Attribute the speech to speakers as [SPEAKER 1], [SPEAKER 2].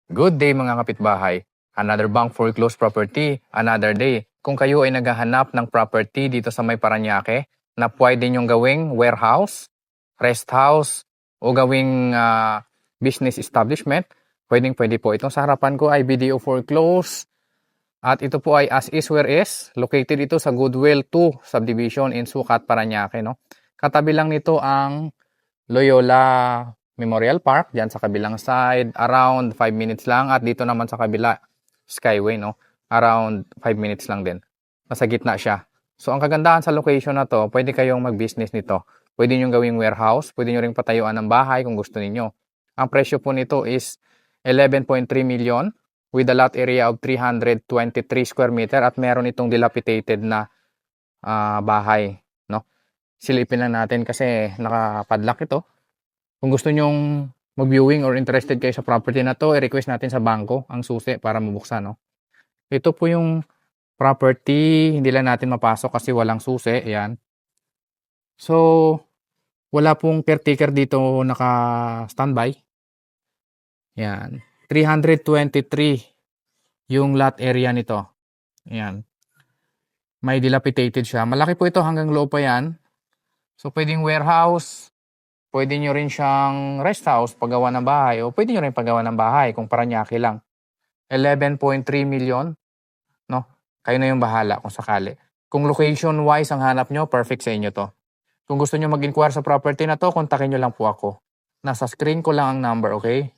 [SPEAKER 1] Good day mga kapitbahay. Another bank foreclosed property, another day. Kung kayo ay naghahanap ng property dito sa may Parañaque na pwede nyong gawing warehouse, rest house, o gawing business establishment, pwede po. Itong sa harapan ko ay BDO foreclosed at ito po ay as is where is. Located ito sa Goodwill 2 subdivision in Sucat, Parañaque. No? Katabi lang nito ang Loyola Memorial Park, diyan sa kabilang side, around 5 minutes lang. At dito naman sa kabila, Skyway, no? Around 5 minutes lang din. Nasa gitna siya. So, ang kagandahan sa location na to, pwede kayong mag-business nito. Pwede nyo gawing warehouse, pwede nyo ring patayuan ng bahay kung gusto niyo. Ang presyo po nito is 11.3 million with a lot area of 323 square meter at meron itong dilapidated na bahay, no? Silipin lang natin kasi nakapadlock ito. Kung gusto nyong mag-viewing or interested kayo sa property na to, i-request natin sa bangko ang susi para mabuksan. No? Ito po yung property, hindi lang natin mapasok kasi walang susi. Ayan. So, wala pong caretaker dito naka-standby. Ayan. 323 yung lot area nito. Ayan. May dilapidated siya. Malaki po ito hanggang loob pa yan. So, pwedeng warehouse. Pwede nyo rin siyang rest house, paggawa ng bahay, o pwede nyo rin paggawa ng bahay kung Parañaque lang. 11.3 million, no? Kayo na yung bahala kung sakali. Kung location-wise ang hanap nyo, perfect sa inyo to. Kung gusto nyo mag-inquire sa property na to, kontakin nyo lang po ako. Nasa screen ko lang ang number, okay?